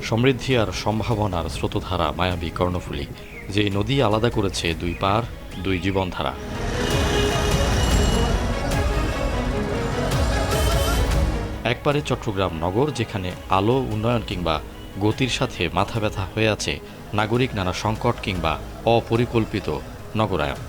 সমৃদ্ধি আর সম্ভাবনার স্রোতধারা মায়াবী কর্ণফুলী, যে নদী আলাদা করেছে দুই পার, দুই জীবনধারা। একপারে চট্টগ্রাম নগর, যেখানে আলো, উন্নয়ন কিংবা গতির সাথে মাথা ব্যথা হয়ে আছে নাগরিক নানা সংকট কিংবা অপরিকল্পিত নগরায়ন।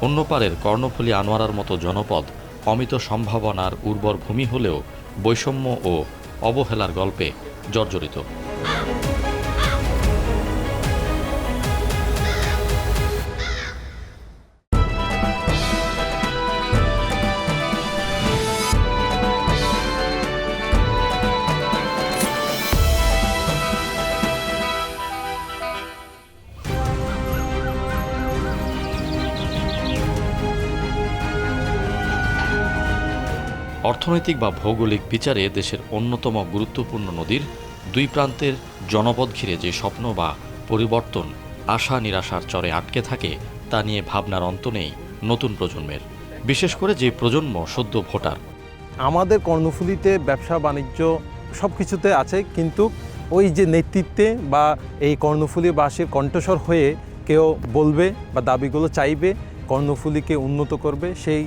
অন্য পারের কর্ণফুলী আনোয়ারার মতো জনপদ অমিত সম্ভাবনার উর্বর ভূমি হলেও বৈষম্য ও অবহেলার গল্পে জর্জরিত। অর্থনৈতিক বা ভৌগোলিক বিচারে দেশের অন্যতম গুরুত্বপূর্ণ নদীর দুই প্রান্তের জনপদ ঘিরে যে স্বপ্ন বা পরিবর্তন আশা নিরাশার চরে আটকে থাকে, তা নিয়ে ভাবনার অন্ত নেই নতুন প্রজন্মের, বিশেষ করে যে প্রজন্ম সদ্য ভোটার। আমাদের কর্ণফুলীতে ব্যবসা বাণিজ্য সব কিছুতে আছে, কিন্তু ওই যে নেতৃত্বে বা এই কর্ণফুলীবাসীর কণ্ঠস্বর হয়ে কেউ বলবে বা দাবিগুলো চাইবে, কর্ণফুলীকে উন্নত করবে, সেই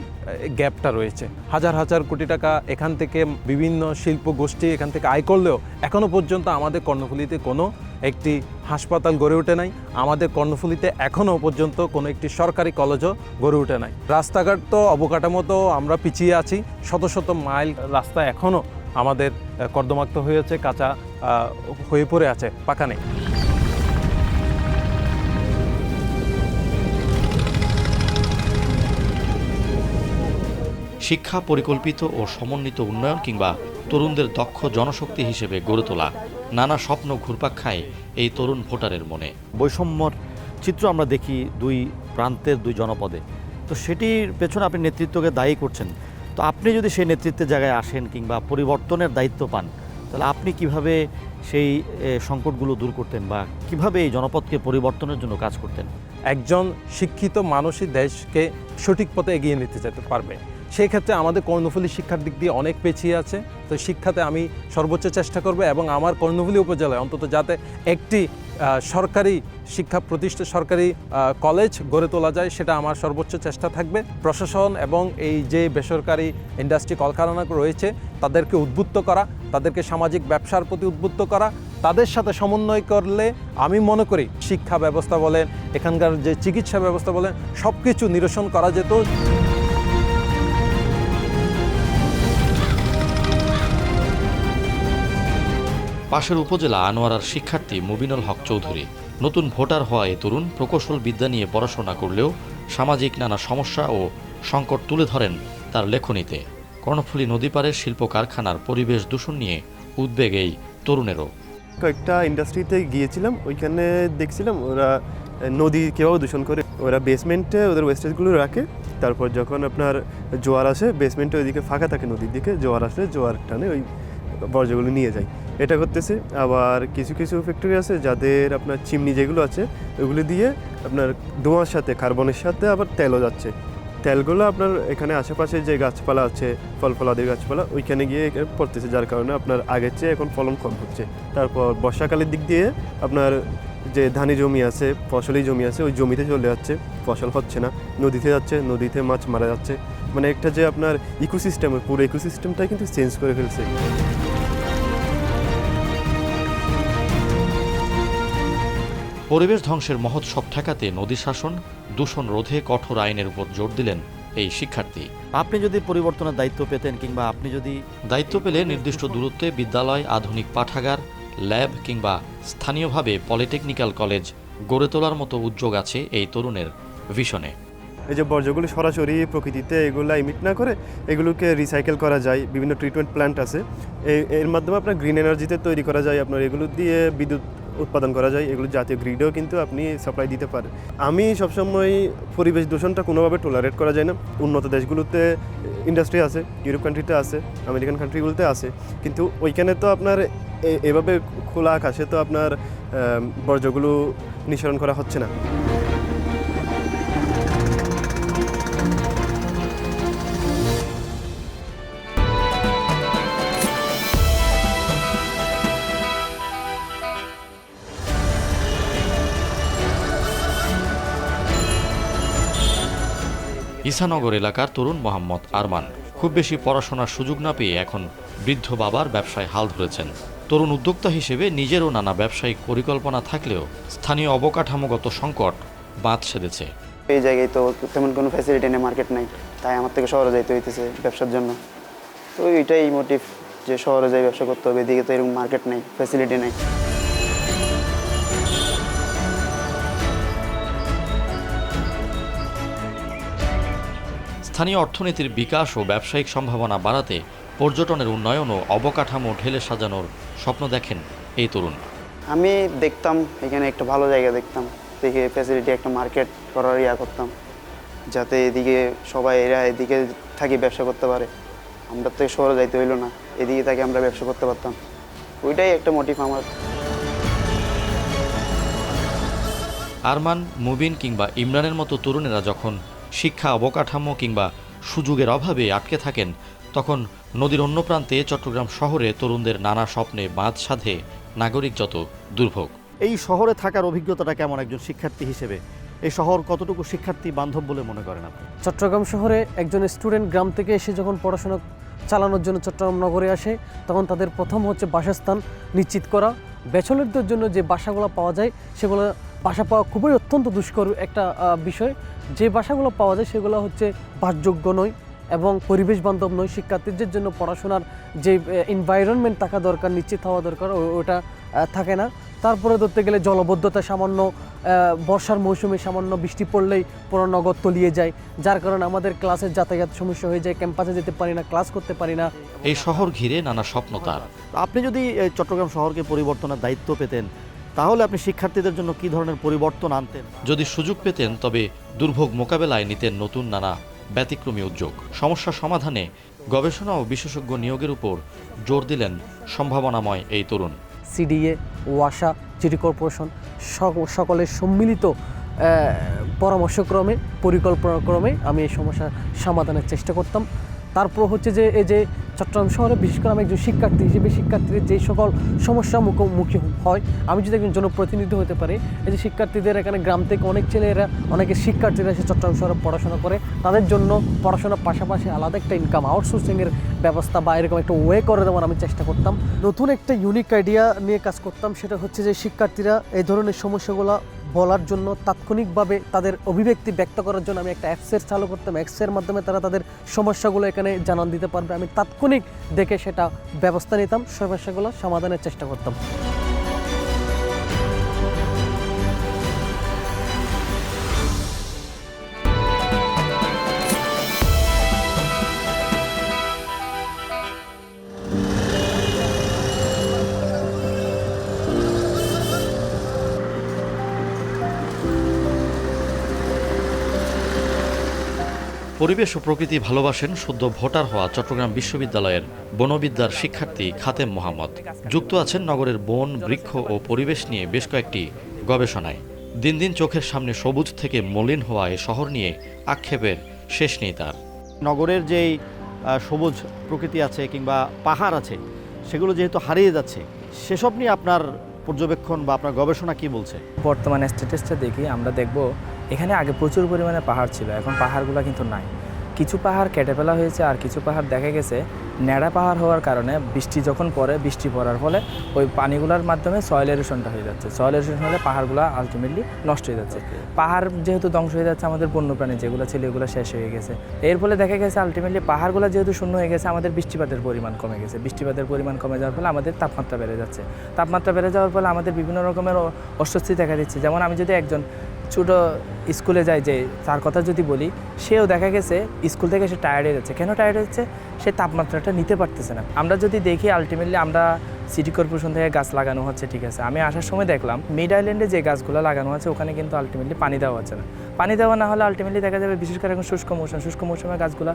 গ্যাপটা রয়েছে। হাজার হাজার কোটি টাকা এখান থেকে বিভিন্ন শিল্প গোষ্ঠী এখান থেকে আয় করলেও এখনও পর্যন্ত আমাদের কর্ণফুলীতে কোনো একটি হাসপাতাল গড়ে ওঠে নাই। আমাদের কর্ণফুলীতে এখনও পর্যন্ত কোনো একটি সরকারি কলেজও গড়ে ওঠে নাই। রাস্তাঘাট তো অবকাঠামো তো আমরা পিছিয়ে আছি, শত শত মাইল রাস্তা এখনও আমাদের কর্দমাক্ত হয়েছে, কাঁচা হয়ে পড়ে আছে, পাকা নেই। শিক্ষা পরিকল্পিত ও সমন্বিত উন্নয়ন কিংবা তরুণদের দক্ষ জনশক্তি হিসেবে গড়ে তোলা, নানা স্বপ্ন ঘুরপাক খায় এই তরুণ ভোটারের মনে। বৈষম্যর চিত্র আমরা দেখি দুই প্রান্তের দুই জনপদে, তো সেটির পেছনে আপনি নেতৃত্বকে দায়ী করছেন। তো আপনি যদি সেই নেতৃত্বের জায়গায় আসেন কিংবা পরিবর্তনের দায়িত্ব পান, তাহলে আপনি কিভাবে সেই সংকটগুলো দূর করতেন বা কিভাবে এই জনপদকে পরিবর্তনের জন্য কাজ করতেন? একজন শিক্ষিত মানুষই দেশকে সঠিক পথে এগিয়ে নিতে যেতে পারবে। সেই ক্ষেত্রে আমাদের কর্ণফুলী শিক্ষার দিক দিয়ে অনেক পেছিয়ে আছে। তো শিক্ষাতে আমি সর্বোচ্চ চেষ্টা করব এবং আমার কর্ণফুলী উপজেলায় অন্তত যাতে একটি সরকারি শিক্ষা প্রতিষ্ঠান, সরকারি কলেজ গড়ে তোলা যায়, সেটা আমার সর্বোচ্চ চেষ্টা থাকবে। প্রশাসন এবং এই যে বেসরকারি ইন্ডাস্ট্রি কলকারখানা রয়েছে তাদেরকে উদ্বুদ্ধ করা, তাদেরকে সামাজিক ব্যবসার প্রতি উদ্বুদ্ধ করা, তাদের সাথে সমন্বয় করলে আমি মনে করি শিক্ষা ব্যবস্থা বলেন, এখানকার যে চিকিৎসা ব্যবস্থা বলেন, সব কিছু নিরসন করা যেত। পাশের উপজেলা আনোয়ারার শিক্ষার্থী মুবিনুল হক চৌধুরী নতুন ভোটার হওয়া এ তরুণ প্রকৌশল বিদ্যা নিয়ে পড়াশোনা করলেও সামাজিক নানা সমস্যা ও সংকট তুলে ধরেন তার লেখনীতে। কর্ণফুলী নদী পাড়ের শিল্প কারখানার পরিবেশ দূষণ নিয়ে উদ্বেগ এই তরুণেরও। কয়েকটা ইন্ডাস্ট্রিতে গিয়েছিলাম, ওইখানে দেখছিলাম ওরা নদী কীভাবে দূষণ করে। ওরা বেসমেন্টে ওদের ওয়েস্টেজগুলো রাখে, তারপর যখন আপনার জোয়ার আসে বেসমেন্টে ওইদিকে ফাঁকা থাকে, নদীর দিকে জোয়ার আসলে জোয়ার টানে ওই বর্জ্যগুলো নিয়ে যায়, এটা করতেছে। আবার কিছু কিছু ফ্যাক্টরি আছে যাদের আপনার চিমনি যেগুলো আছে ওইগুলো দিয়ে আপনার ধোঁয়ার সাথে কার্বনের সাথে আবার তেলও যাচ্ছে। তেলগুলো আপনার এখানে আশেপাশে যে গাছপালা আছে, ফল ফলাদি গাছপালা, ওইখানে গিয়ে পড়তেছে, যার কারণে আপনার আগের চেয়ে এখন ফলন কম হচ্ছে। তারপর বর্ষাকালের দিক দিয়ে আপনার যে ধানি জমি আছে, ফসলি জমি আছে, ওই জমিতে চলে যাচ্ছে, ফসল হচ্ছে না, নদীতে যাচ্ছে, নদীতে মাছ মারা যাচ্ছে। মানে একটা যে আপনার ইকোসিস্টেম, পুরো ইকোসিস্টেমটাই কিন্তু চেঞ্জ করে ফেলছে। পরিবেশ ধ্বংসের মহোৎসব ঠেকাতে নদী শাসন, দূষণ রোধে কঠোর আইনের উপর জোর দিলেন এই শিক্ষার্থী। আপনি যদি পরিবর্তনের দায়িত্ব পেতেন কিংবা আপনি যদি দায়িত্ব পেলে নির্দিষ্ট দূরত্বে বিদ্যালয়, আধুনিক পাঠাগার, ল্যাব কিংবা স্থানীয়ভাবে পলিটেকনিক্যাল কলেজ গড়ে তোলার মতো উদ্যোগ আছে এই তরুণের ভিশনে। এই যে বর্জ্যগুলো সরাসরি প্রকৃতিতে এগুলো ইমিট না করে এগুলোকে রিসাইকেল করা যায়, বিভিন্ন ট্রিটমেন্ট প্ল্যান্ট আছে, এর মাধ্যমে আপনার গ্রিন এনার্জিতে তৈরি করা যায়, আপনার এগুলো দিয়ে বিদ্যুৎ উৎপাদন করা যায়, এগুলো জাতীয় গ্রিডেও কিন্তু আপনি সাপ্লাই দিতে পারেন। আমি সবসময় পরিবেশ দূষণটা কোনোভাবে টলারেট করা যায় না। উন্নত দেশগুলোতে ইন্ডাস্ট্রি আছে, ইউরোপ কান্ট্রিতে আছে, আমেরিকান কান্ট্রিগুলোতে আছে, কিন্তু ওইখানে তো আপনার এভাবে খোলা আকাশে তো আপনার বর্জ্যগুলো নিঃসরণ করা হচ্ছে না। ঈসানগর এলাকার তরুণ মোহাম্মদ আরমান খুব বেশি পড়াশোনার সুযোগ না পেয়ে এখন বৃদ্ধ বাবার ব্যবসায় হাল ধরেছেন। তরুণ উদ্যোক্তা হিসেবে নিজেরও নানা ব্যবসায়িক পরিকল্পনা থাকলেও স্থানীয় অবকাঠামোগত সংকট বাঁধ সেধেছে। এই জায়গায় তো তেমন কোনো ফ্যাসিলিটি নেই, মার্কেট নাই, তাই আমার থেকে শহরে যাইতে হইতেছে ব্যবসার জন্য। তো এটাই মোটিভ যে শহরে যাই ব্যবসা করতে হবে, এদিকে তো এরকম মার্কেট নেই, ফ্যাসিলিটি নেই। স্থানীয় অর্থনীতির বিকাশ ও ব্যবসায়িক সম্ভাবনা বাড়াতে পর্যটনের উন্নয়ন ও অবকাঠামো ঢেলে সাজানোর স্বপ্ন দেখেন এই তরুণ। আমি দেখতাম এখানে একটা ভালো জায়গা দেখতাম, দেখে ফ্যাসিলিটি একটা মার্কেট করার করতাম, যাতে এদিকে সবাই এরা এদিকে থাকি ব্যবসা করতে পারে। আমরা তো শহরে যাইতে হইলো না, এদিকে থাকি আমরা ব্যবসা করতে পারতাম। ওইটাই একটা মোটিভ আমার। আরমান, মুবিন কিংবা ইমরানের মতো তরুণেরা যখন শিক্ষা, অবকাঠামো কিংবা সুযোগের অভাবে আটকে থাকেন, তখন নদীর অন্য প্রান্তে চট্টগ্রাম শহরে তরুণদের নানা স্বপ্নে বাঁধ সাধে নাগরিক যত দুর্ভোগ। এই শহরে থাকার অভিজ্ঞতাটা কেমন একজন শিক্ষার্থী হিসেবে? এই শহর কতটুকু শিক্ষার্থী বান্ধব বলে মনে করেন আপনি? চট্টগ্রাম শহরে একজন স্টুডেন্ট গ্রাম থেকে এসে যখন পড়াশোনা চালানোর জন্য চট্টগ্রাম নগরে আসে, তখন তাদের প্রথম হচ্ছে বাসস্থান নিশ্চিত করা। ব্যাচেলরদের জন্য যে বাসাগুলো পাওয়া যায়, সেগুলো বাসা পাওয়া খুবই অত্যন্ত দুষ্কর একটা বিষয়। যে বাসাগুলো পাওয়া যায় সেগুলো হচ্ছে বাসযোগ্য নয় এবং পরিবেশ বান্ধব নয়। শিক্ষার্থীদের জন্য পড়াশোনার যে এনভায়রনমেন্ট থাকা দরকার, নিশ্চিত হওয়া দরকার, ওটা থাকে না। তারপরে ধরতে গেলে জলবদ্ধতা, সামান্য বর্ষার মৌসুমে সামান্য বৃষ্টি পড়লেই পুরো নগর তলিয়ে যায়, যার কারণে আমাদের ক্লাসের যাতায়াত সমস্যা হয়ে যায়, ক্যাম্পাসে যেতে পারি না, ক্লাস করতে পারি না। এই শহর ঘিরে নানা স্বপ্ন তার। আপনি যদি এই চট্টগ্রাম শহরকে পরিবর্তনের দায়িত্ব পেতেন, তাহলে আপনি শিক্ষার্থীদের জন্য কী ধরনের পরিবর্তন আনতেন? যদি সুযোগ পেতেন তবে দুর্ভোগ মোকাবেলায় নিতেন নতুন নানা ব্যতিক্রমী উদ্যোগ। সমস্যা সমাধানে গবেষণা ও বিশেষজ্ঞ নিয়োগের উপর জোর দিলেন সম্ভাবনাময় এই তরুণ। সিডিএ, ওয়াসা, সিটি কর্পোরেশন সকলের সম্মিলিত পরামর্শক্রমে, পরিকল্পনাক্রমে আমি এই সমস্যার সমাধানের চেষ্টা করতাম। তারপর হচ্ছে যে এই যে চট্টগ্রাম শহরে বিশেষ করে আমি একজন শিক্ষার্থী হিসেবে শিক্ষার্থীদের যেই সকল সমস্যা মুখোমুখি হয়, আমি যদি একজন জনপ্রতিনিধি হতে পারি, এই যে শিক্ষার্থীদের এখানে গ্রাম থেকে অনেক ছেলেরা, অনেকে শিক্ষার্থীরা এসে চট্টগ্রাম শহরে পড়াশোনা করে, তাদের জন্য পড়াশোনার পাশাপাশি আলাদা একটা ইনকাম আউটসোর্সিংয়ের ব্যবস্থা বা এরকম একটা ওয়ে করে দেওয়ার আমি চেষ্টা করতাম। নতুন একটা ইউনিক আইডিয়া নিয়ে কাজ করতাম, সেটা হচ্ছে যে শিক্ষার্থীরা এই ধরনের সমস্যাগুলো বলার জন্য, তাৎক্ষণিকভাবে তাদের অভিব্যক্তি ব্যক্ত করার জন্য আমি একটা অ্যাপসের চালু করতাম। অ্যাপসের মাধ্যমে তারা তাদের সমস্যাগুলো এখানে জানান দিতে পারবে। আমি তাৎক্ষণিক দেখে সেটা ব্যবস্থা নিতাম, সমস্যাগুলো সমাধানের চেষ্টা করতাম। পরিবেশ ও প্রকৃতি ভালোবাসেন সদ্য ভোটার হওয়া চট্টগ্রাম বিশ্ববিদ্যালয়ের বনবিদ্যার শিক্ষার্থী খাতেম মোহাম্মদ। যুক্ত আছেন নগরের বন, বৃক্ষ ও পরিবেশ নিয়ে বেশ কয়েকটি গবেষণায়। দিন দিন চোখের সামনে সবুজ থেকে মলিন হওয়া এ শহর নিয়ে আক্ষেপের শেষ নেই তার। নগরের যেই সবুজ প্রকৃতি আছে কিংবা পাহাড় আছে, সেগুলো যেহেতু হারিয়ে যাচ্ছে, সেসব নিয়ে আপনার পর্যবেক্ষণ বা আপনার গবেষণা কি বলছে? বর্তমানে স্ট্যাটাসটা দেখি আমরা দেখব এখানে আগে প্রচুর পরিমাণে পাহাড় ছিল, এখন পাহাড়গুলো কিন্তু নাই। কিছু পাহাড় কেটে ফেলা হয়েছে, আর কিছু পাহাড় দেখা গেছে ন্যাড়া পাহাড় হওয়ার কারণে বৃষ্টি যখন পড়ে, বৃষ্টি পড়ার ফলে ওই পানিগুলোর মাধ্যমে সয়েল এরোশনটা হয়ে যাচ্ছে। সয়েল এরোশন হলে পাহাড়গুলো আলটিমেটলি নষ্ট হয়ে যাচ্ছে। পাহাড় যেহেতু ধ্বংস হয়ে যাচ্ছে, আমাদের বন্যপ্রাণী যেগুলো ছিল এগুলো শেষ হয়ে গেছে। এর ফলে দেখা গেছে আলটিমেটলি পাহাড়গুলো যেহেতু শূন্য হয়ে গেছে, আমাদের বৃষ্টিপাতের পরিমাণ কমে গেছে। বৃষ্টিপাতের পরিমাণ কমে যাওয়ার ফলে আমাদের তাপমাত্রা বেড়ে যাচ্ছে। তাপমাত্রা বেড়ে যাওয়ার ফলে আমাদের বিভিন্ন রকমের অস্বস্তি দেখা দিচ্ছে। যেমন আমি যদি একজন ছোটো স্কুলে যাই, যে তার কথা যদি বলি, সেও দেখা গেছে স্কুল থেকে সে টায়ার্ড হয়ে যাচ্ছে। কেন টায়ার্ড হচ্ছে? সে তাপমাত্রাটা নিতে পারতেছে না। আমরা যদি দেখি আলটিমেটলি আমরা সিটি কর্পোরেশন থেকে গাছ লাগানো হচ্ছে, ঠিক আছে। আমি আসার সময় দেখলাম মিড আইল্যান্ডে যে গাছগুলো লাগানো আছে, ওখানে কিন্তু আলটিমেটলি পানি দেওয়া হচ্ছে না। পানি দেওয়া না হলে আলটিমেটলি দেখা যাবে, বিশেষ করে এখন শুষ্ক মৌসুমে গাছগুলো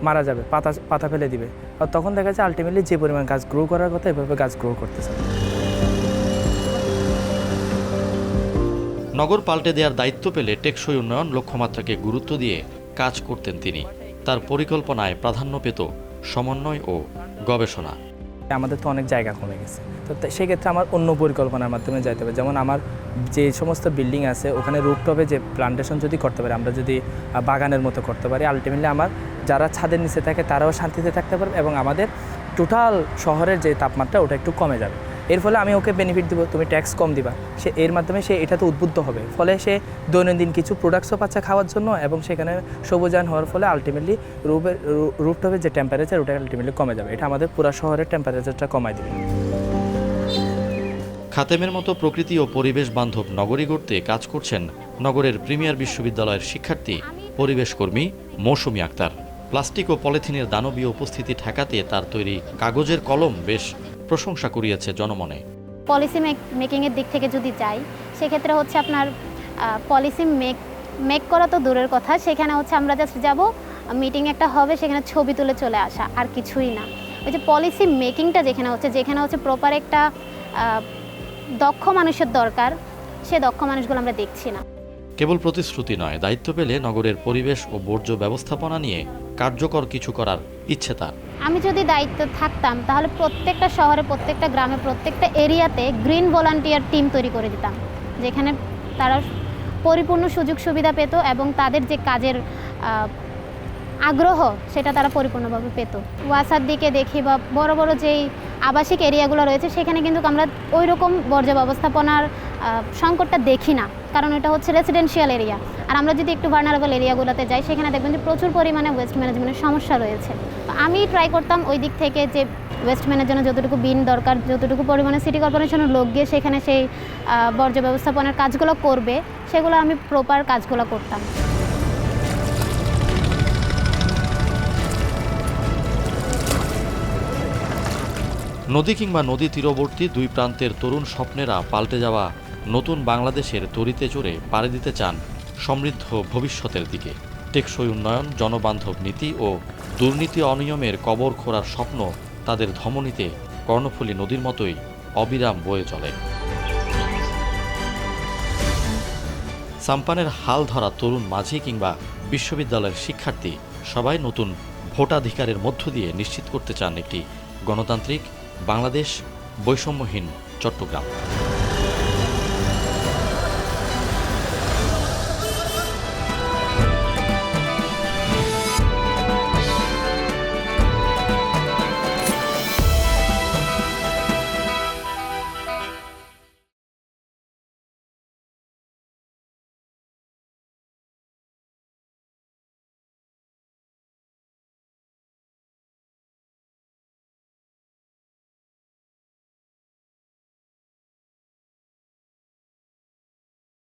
মারা যাবে, পাতা ফেলে দিবে। আর তখন দেখা যাচ্ছে আলটিমেটলি যে পরিমাণ গাছ গ্রো করার কথা, এভাবে গাছ গ্রো করতেছে না। নগর পাল্টে দেওয়ার দায়িত্ব পেলে টেকসই উন্নয়ন লক্ষ্যমাত্রাকে গুরুত্ব দিয়ে কাজ করতেন তিনি। তার পরিকল্পনায় প্রাধান্য পেত সমন্বয় ও গবেষণা। আমাদের তো অনেক জায়গা কমে গেছে, তো সেক্ষেত্রে আমার অন্য পরিকল্পনার মাধ্যমে যাইতে হবে। যেমন আমার যে সমস্ত বিল্ডিং আছে ওখানে রুফটপে যে প্লান্টেশন যদি করতে পারি, আমরা যদি বাগানের মতো করতে পারি, আলটিমেটলি আমার যারা ছাদের নিচে থাকে তারাও শান্তিতে থাকতে পারবে এবং আমাদের টোটাল শহরের যে তাপমাত্রা ওটা একটু কমে যাবে। এর ফলে আমি ওকে বেনিফিট দিব, তুমি ট্যাক্স কম দিবা, সে এর মাধ্যমে সে এটাতে উদ্বুদ্ধ হবে, ফলে সে দৈনন্দিন কিছু প্রোডাক্টসও পাচ্ছে খাওয়ার জন্য এবং সেখানে সবুজায়ন হওয়ার ফলে আলটিমেটলি রুফটপের যে টেম্পারেচার ওটা আলটিমেটলি কমে যাবে। এটা আমাদের পুরো শহরের টেম্পারেচারটা কমায় দেবে। খাতেমের মতো প্রকৃতি ও পরিবেশ বান্ধব নগরী গড়তে কাজ করছেন নগরের প্রিমিয়ার বিশ্ববিদ্যালয়ের শিক্ষার্থী পরিবেশ কর্মী মৌসুমী আক্তার। প্লাস্টিক ও পলিথিনের দানবীয় উপস্থিতি ঠেকাতে তার তৈরি কাগজের কলম বেশ প্রশংসা কুড়িয়েছে জনমনে। পলিসি মেকিংয়ের দিক থেকে যদি যাই, সেক্ষেত্রে হচ্ছে আপনার পলিসি মেক করা তো দূরের কথা, সেখানে হচ্ছে আমরা জাস্ট যাব, মিটিং একটা হবে, সেখানে ছবি তুলে চলে আসা, আর কিছুই না। ওই যে পলিসি মেকিংটা যেখানে হচ্ছে প্রপার একটা দক্ষ মানুষের দরকার, সে দক্ষ মানুষগুলো আমরা দেখছি না। কেবল প্রতিশ্রুতি নয়, দায়িত্ব পেলে নগরের পরিবেশ ও বর্জ্য ব্যবস্থাপনা নিয়ে কার্যকর কিছু করার ইচ্ছে তার। আমি যদি দায়িত্ব থাকতাম তাহলে প্রত্যেকটা শহরে, প্রত্যেকটা গ্রামে, প্রত্যেকটা এরিয়াতে গ্রিন ভলান্টিয়ার টিম তৈরি করে দিতাম, যেখানে তারা পরিপূর্ণ সুযোগ সুবিধা পেত এবং তাদের যে কাজের আগ্রহ সেটা তারা পরিপূর্ণভাবে পেত। ওয়াসার দিকে দেখি বা বড় বড় যেই আবাসিক এরিয়াগুলো রয়েছে সেখানে কিন্তু আমরা ওই রকম বর্জ্য ব্যবস্থাপনার সংকটটা দেখি না, কারণ এটা হচ্ছে রেসিডেন্সিয়াল এরিয়া। আর আমরা যদি একটু ভার্নারেবল এরিয়াগুলোতে যাই, সেখানে দেখবেন যে প্রচুর পরিমাণে ওয়েস্ট ম্যানেজমেন্টের সমস্যা রয়েছে। তো আমি ট্রাই করতাম ওই দিক থেকে যে ওয়েস্ট ম্যানের জন্য যতটুকু বিন দরকার, যতটুকু পরিমাণে সিটি কর্পোরেশনের লোক গিয়ে সেখানে সেই বর্জ্য ব্যবস্থাপনার কাজগুলো করবে, সেগুলো আমি প্রপার কাজগুলো করতাম। নদী কিংবা নদী তীরবর্তী দুই প্রান্তের তরুণ স্বপ্নেরা পাল্টে যাওয়া নতুন বাংলাদেশের তরিতে চড়ে পাড়ি দিতে চান সমৃদ্ধ ভবিষ্যতের দিকে। টেকসই উন্নয়ন, জনবান্ধব নীতি ও দুর্নীতি অনিয়মের কবর খোঁড়ার স্বপ্ন তাদের ধমনীতে কর্ণফুলী নদীর মতোই অবিরাম বয়ে চলে। সাম্পানের হাল ধরা তরুণ মাঝি কিংবা বিশ্ববিদ্যালয়ের শিক্ষার্থী সবাই নতুন ভোটাধিকারের মধ্য দিয়ে নিশ্চিত করতে চান একটি গণতান্ত্রিক বাংলাদেশ, বৈষম্যহীন চট্টগ্রাম।